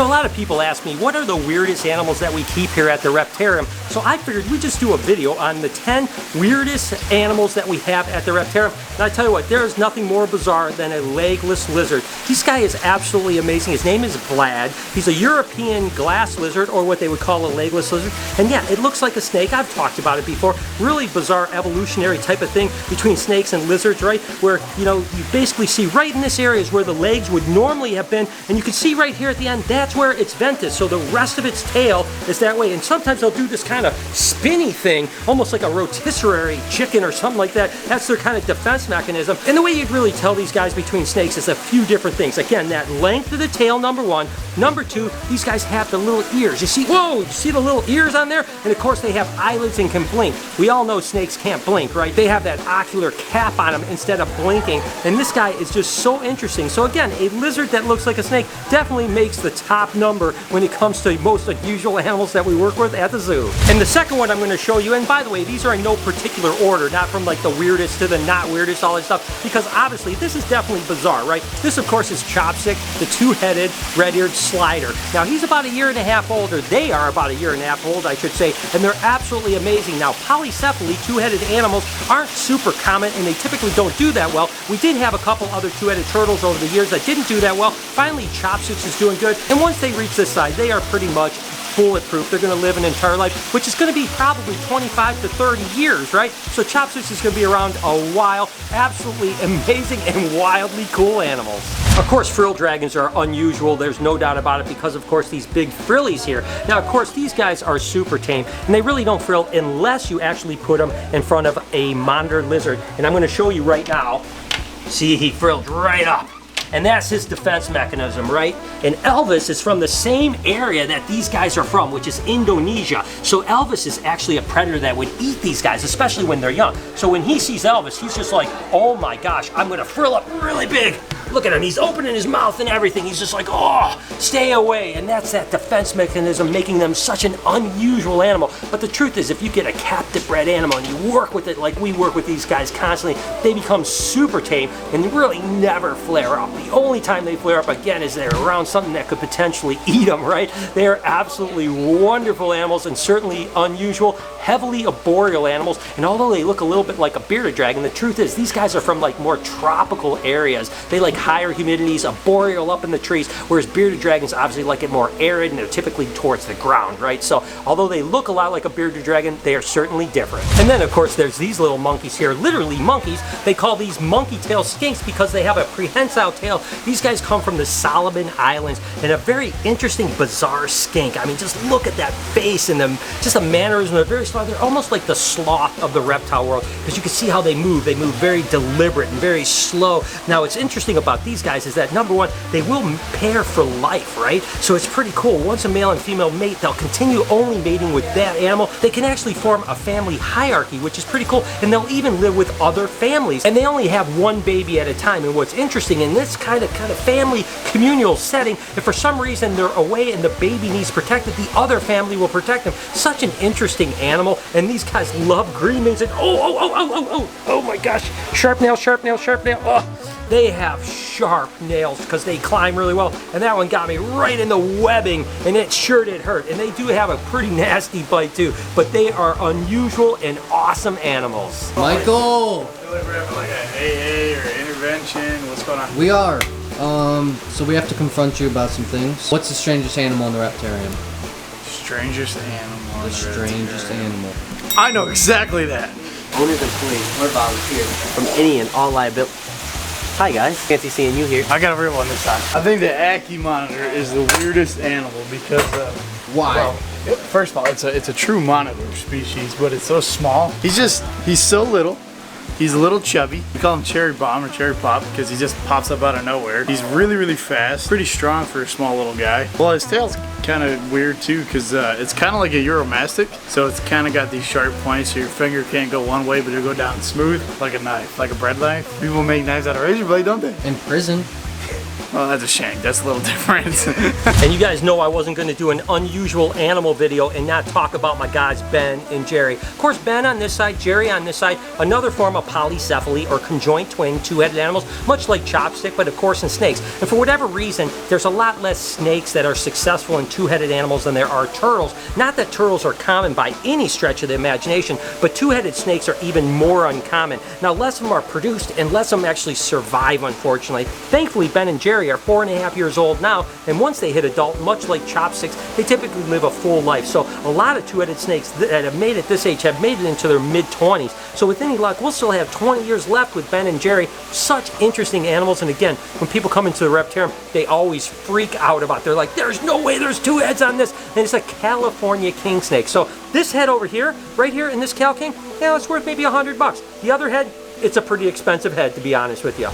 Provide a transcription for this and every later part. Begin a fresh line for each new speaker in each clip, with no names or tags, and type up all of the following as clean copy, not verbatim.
know, a lot of people ask me, what are the weirdest animals that we keep here at the Reptarium? So I figured we'd just do a video on the 10 weirdest animals that we have at the Reptarium. And I tell you what, there is nothing more bizarre than a legless lizard. This guy is absolutely amazing. His name is Vlad. He's a European glass lizard, or what they would call a legless lizard. And yeah, it looks like a snake. I've talked about it before. Really bizarre evolutionary type of thing between snakes and lizards, right? Where, you know, you basically see right in this area is where the legs would normally have been. And you can see right here at the end, that's where it's vented. So the rest of its tail is that way. And sometimes they'll do this kind of spinny thing, almost like a rotisserie chicken or something like that. That's their kind of defense mechanism. And the way you'd really tell these guys between snakes is a few different things. Again, that length of the tail, number one. Number two, these guys have the little ears. You see, whoa, you see the little ears on there? And of course they have eyelids and can blink. We all know snakes can't blink, right? They have that ocular cap on them instead of blinking. And this guy is just so interesting. So again, a lizard that looks like a snake definitely makes the top number when it comes to most unusual animals that we work with at the zoo. And the second one I'm going to show you, and by the way, these are in no particular order, not from like the weirdest to the not weirdest, all that stuff, because obviously this is definitely bizarre, right? This of course is Chopstick, the two-headed red-eared slider. Now he's about 1.5 years older. They are about 1.5 years old, I should say, and they're absolutely amazing. Now polycephaly, two-headed animals aren't super common and they typically don't do that well. We did have a couple other two-headed turtles over the years that didn't do that well. Finally, Chopsticks is doing good, and once they reach this size, they are pretty much bulletproof. They're going to live an entire life, which is going to be probably 25 to 30 years, right? So Chopsticks is going to be around a while. Absolutely amazing and wildly cool animals. Of course, frill dragons are unusual. There's no doubt about it because, of course, these big frillies here. Now, of course, these guys are super tame, and they really don't frill unless you actually put them in front of a monitor lizard. And I'm going to show you right now. See, he frilled right up. And that's his defense mechanism, right? And Elvis is from the same area that these guys are from, which is Indonesia. So Elvis is actually a predator that would eat these guys, especially when they're young. So when he sees Elvis, he's just like, oh my gosh, I'm gonna frill up really big. Look at him, he's opening his mouth and everything. He's just like, oh, stay away. And that's that defense mechanism making them such an unusual animal. But the truth is, if you get a captive bred animal and you work with it like we work with these guys constantly, they become super tame and really never flare up. The only time they flare up again is they're around something that could potentially eat them, right? They are absolutely wonderful animals and certainly unusual, heavily arboreal animals. And although they look a little bit like a bearded dragon, the truth is these guys are from like more tropical areas. They like higher humidities, arboreal up in the trees, whereas bearded dragons obviously like it more arid and they're typically towards the ground, right? So although they look a lot like a bearded dragon, they are certainly different. And then of course there's these little monkeys here, literally monkeys. They call these monkeytail skinks because they have a prehensile tail. These guys come from the Solomon Islands and a very interesting, bizarre skink. I mean, just look at that face and them, just the mannerism. They're very slow. They're almost like the sloth of the reptile world because you can see how they move. They move very deliberate and very slow. Now, what's interesting about these guys is that, number one, they will pair for life, right? So it's pretty cool. Once a male and female mate, they'll continue only mating with that animal. They can actually form a family hierarchy, which is pretty cool, and they'll even live with other families. And they only have one baby at a time. And what's interesting in this kind of family communal setting, if for some reason they're away and the baby needs protected, the other family will protect them. Such an interesting animal, and these guys love grooming. And oh my gosh, sharp nail, sharp nail, sharp nail. Oh. They have sharp nails because they climb really well, and that one got me right in the webbing, and it sure did hurt. And they do have a pretty nasty bite too, but they are unusual and awesome animals.
Michael!
Like a AA or intervention, what's going on?
We are. So we have to confront you about some things. What's the strangest animal in the Reptarium?
Strangest animal.
The strangest animal.
I know exactly that.
Owners, employees, or volunteers from any and all liability. Hi guys, fancy seeing you here.
I got a real one this time. I think the ackee monitor is the weirdest animal because
why?
Well, first of all, it's a true monitor species, but it's so small. He's so little. He's a little chubby. We call him Cherry Bomb or Cherry Pop because he just pops up out of nowhere. He's really, really fast. Pretty strong for a small little guy. Well, his tail's kind of weird too because it's kind of like a Euromastic. So it's kind of got these sharp points so your finger can't go one way, but it'll go down smooth like a knife, like a bread knife. People make knives out of razor blade, don't they?
In prison.
Well, that's a shank. That's a little different.
And you guys know I wasn't going to do an unusual animal video and not talk about my guys Ben and Jerry. Of course, Ben on this side, Jerry on this side, another form of polycephaly or conjoint twin two-headed animals, much like Chopstick, but of course in snakes. And for whatever reason, there's a lot less snakes that are successful in two-headed animals than there are turtles. Not that turtles are common by any stretch of the imagination, but two-headed snakes are even more uncommon. Now, less of them are produced and less of them actually survive, unfortunately. Thankfully, Ben and Jerry are 4.5 years old now, and once they hit adult, much like Chopsticks, they typically live a full life. So a lot of two-headed snakes that have made it this age have made it into their mid-20s. So with any luck, we'll still have 20 years left with Ben and Jerry. Such interesting animals, and again, when people come into the Reptarium, they always freak out about it. They're like, there's no way there's two heads on this, and it's a California king snake. So this head over here, right here in this Cal King, yeah, it's worth maybe $100. The other head, it's a pretty expensive head, to be honest with you.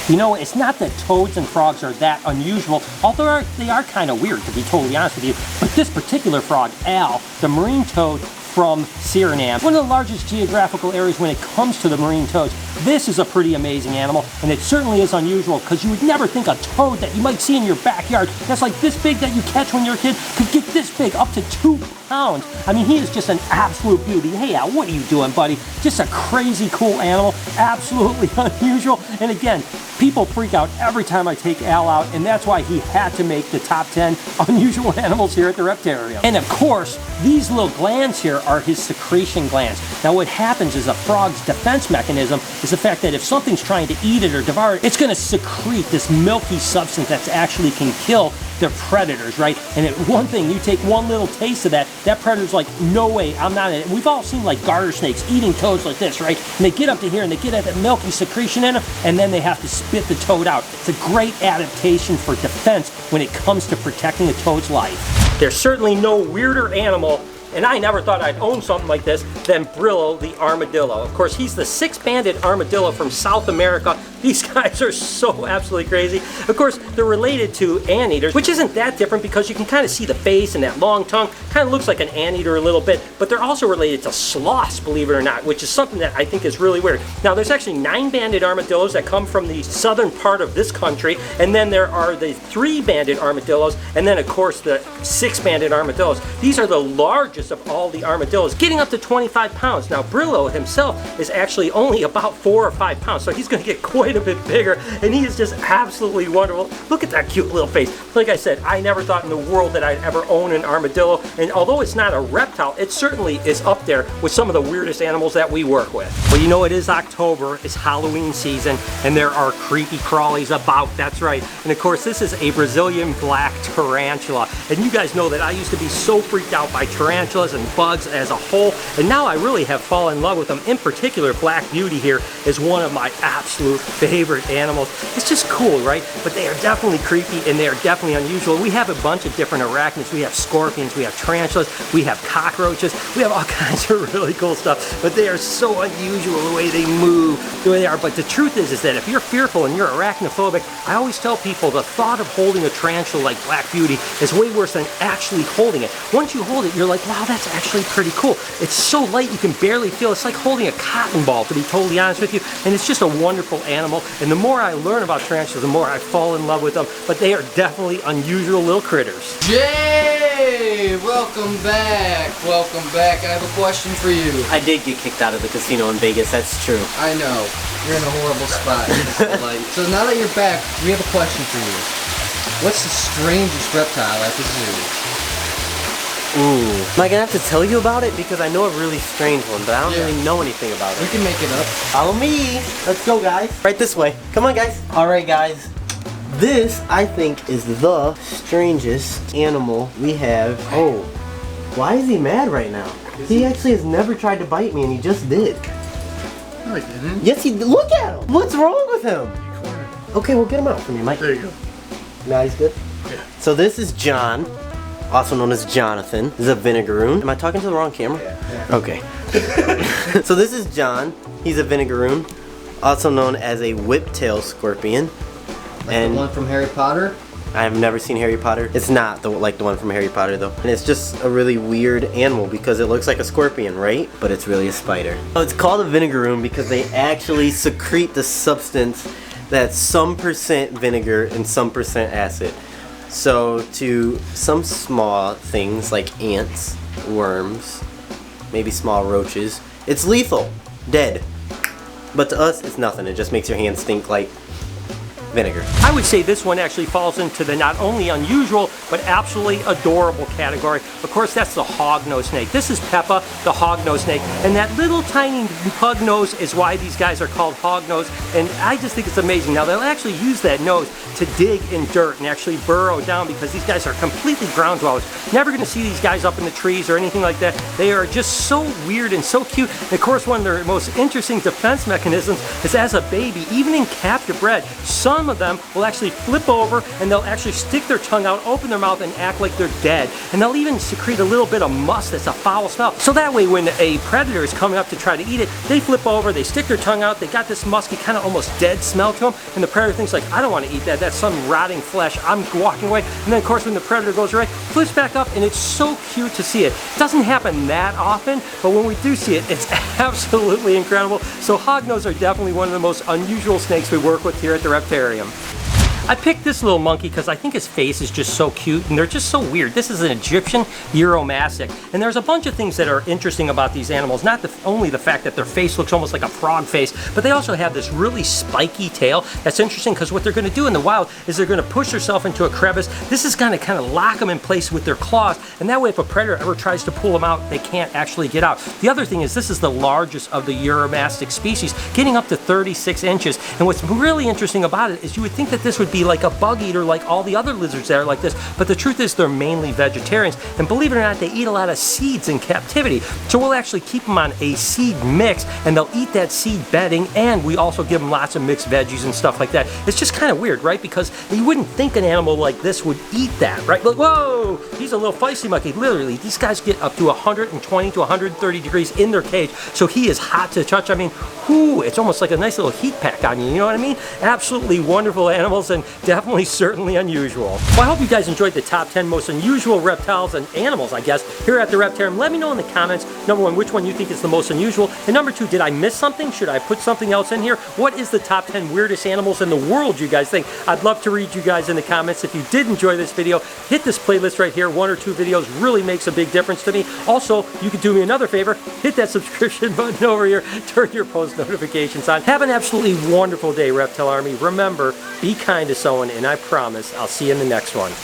You know, it's not that toads and frogs are that unusual, although they are kind of weird, to be totally honest with you. But this particular frog, Al, the marine toad from Suriname, one of the largest geographical areas when it comes to the marine toads. This is a pretty amazing animal, and it certainly is unusual because you would never think a toad that you might see in your backyard that's like this big that you catch when you're a kid could get this big, up to 2 pounds. I mean, he is just an absolute beauty. Hey Al, what are you doing, buddy? Just a crazy cool animal, absolutely unusual. And again, people freak out every time I take Al out, and that's why he had to make the top 10 unusual animals here at the Reptarium. And of course, these little glands here are his secretion glands. Now what happens is a frog's defense mechanism is the fact that if something's trying to eat it or devour it, it's going to secrete this milky substance that actually can kill their predators, right? And one thing, you take one little taste of that, that predator's like, no way, I'm not in it. We've all seen like garter snakes eating toads like this, right? And they get up to here and they get at that milky secretion in them, and then they have to spit the toad out. It's a great adaptation for defense when it comes to protecting a toad's life. There's certainly no weirder animal, and I never thought I'd own something like this, than Brillo the armadillo. Of course, he's the six-banded armadillo from South America. These guys are so absolutely crazy. Of course, they're related to anteaters, which isn't that different because you can kind of see the face and that long tongue. Kind of looks like an anteater a little bit, but they're also related to sloths, believe it or not, which is something that I think is really weird. Now, there's actually 9-banded armadillos that come from the southern part of this country, and then there are the 3-banded armadillos, and then, of course, the 6-banded armadillos. These are the largest of all the armadillos, getting up to 25 pounds. Now, Brillo himself is actually only about 4 or 5 pounds, so he's going to get quite a bit bigger, and he is just absolutely wonderful. Look at that cute little face. Like I said, I never thought in the world that I'd ever own an armadillo, and although it's not a reptile, it certainly is up there with some of the weirdest animals that we work with. Well, you know, it is October, it's Halloween season, and there are creepy crawlies about, that's right. And of course, this is a Brazilian black tarantula, and you guys know that I used to be so freaked out by tarantulas and bugs as a whole, and now I really have fallen in love with them. In particular, Black Beauty here is one of my absolute favorite animals. It's just cool, right? But they are definitely creepy and they are definitely unusual. We have a bunch of different arachnids. We have scorpions, we have tarantulas, we have cockroaches, we have all kinds of really cool stuff, but they are so unusual the way they move, the way they are. But the truth is that if you're fearful and you're arachnophobic, I always tell people the thought of holding a tarantula like Black Beauty is way worse than actually holding it. Once you hold it, you're like, wow, that's actually pretty cool. It's so light you can barely feel. It's like holding a cotton ball, to be totally honest with you, and it's just a wonderful animal. And the more I learn about tarantulas, the more I fall in love with them. But they are definitely unusual little critters.
Jay, welcome back. Welcome back. I have a question for you.
I did get kicked out of the casino in Vegas, that's true.
I know. You're in a horrible spot. So now that you're back, we have a question for you. What's the strangest reptile at the zoo?
Ooh. Am I gonna have to tell you about it? Because I know a really strange one, but I don't really know anything about
We
it.
can make it up.
Follow me. Let's go, guys. Right this way. Come on, guys. All right, guys. This, I think, is the strangest animal we have. Oh, why is he mad right now? He actually has never tried to bite me, and he just did.
No, he didn't.
Yes, he did. Look at him. What's wrong with him? Okay, well, get him out for me, Mike.
There you go.
Now he's good?
Yeah.
So this is John, also known as Jonathan. This is a vinegaroon. Am I talking to the wrong camera? Yeah. Okay. So this is John. He's a vinegaroon, also known as a whiptail scorpion.
Like the one from Harry Potter?
I've never seen Harry Potter. It's not like the one from Harry Potter though. And it's just a really weird animal because it looks like a scorpion, right? But it's really a spider. So it's called a vinegaroon because they actually secrete the substance that's some percent vinegar and some percent acid. So to some small things like ants, worms, maybe small roaches, it's lethal, dead. But to us, it's nothing. It just makes your hands stink like vinegar.
I would say this one actually falls into the not only unusual, but absolutely adorable category. Of course, that's the hognose snake. This is Peppa, the hognose snake. And that little tiny pug nose is why these guys are called hognose. And I just think it's amazing. Now, they'll actually use that nose to dig in dirt and actually burrow down because these guys are completely ground dwellers. Never gonna see these guys up in the trees or anything like that. They are just so weird and so cute. And of course, one of their most interesting defense mechanisms is as a baby, even in captive bred, some of them will actually flip over and they'll actually stick their tongue out, open their mouth, and act like they're dead. And they'll even secrete a little bit of musk that's a foul smell. So that way, when a predator is coming up to try to eat it, they flip over, they stick their tongue out, they got this musky, kind of almost dead smell to them, and the predator thinks like, I don't want to eat that, that's some rotting flesh, I'm walking away. And then of course when the predator goes away, flips back up, and it's so cute to see it. It doesn't happen that often, but when we do see it, it's absolutely incredible. So hognose are definitely one of the most unusual snakes we work with here at the Reptarium. I picked this little monkey because I think his face is just so cute and they're just so weird. This is an Egyptian Uromastyx, and there's a bunch of things that are interesting about these animals. Not only the fact that their face looks almost like a frog face, but they also have this really spiky tail. That's interesting because what they're going to do in the wild is they're going to push themselves into a crevice. This is going to kind of lock them in place with their claws, and that way if a predator ever tries to pull them out, they can't actually get out. The other thing is this is the largest of the Uromastyx species, getting up to 36 inches. And what's really interesting about it is you would think that this would be like a bug eater like all the other lizards that are like this, but the truth is they're mainly vegetarians, and believe it or not, they eat a lot of seeds in captivity. So we'll actually keep them on a seed mix, and they'll eat that seed bedding, and we also give them lots of mixed veggies and stuff like that. It's just kind of weird, right? Because you wouldn't think an animal like this would eat that, right? Like, whoa, he's a little feisty monkey. Literally, these guys get up to 120 to 130 degrees in their cage, so he is hot to touch. I mean, whoo, it's almost like a nice little heat pack on you, you know what I mean? Absolutely wonderful animals, and definitely certainly unusual. Well, I hope you guys enjoyed the top 10 most unusual reptiles and animals, I guess, here at the Reptarium. Let me know in the comments, number one, which one you think is the most unusual, and number two, did I miss something? Should I put something else in here? What is the top 10 weirdest animals in the world you guys think? I'd love to read you guys in the comments. If you did enjoy this video, hit this playlist right here. 1 or 2 videos really makes a big difference to me. Also, you could do me another favor, hit that subscription button over here, turn your post notifications on. Have an absolutely wonderful day, Reptile Army. Remember, be kind to someone, and I promise I'll see you in the next one.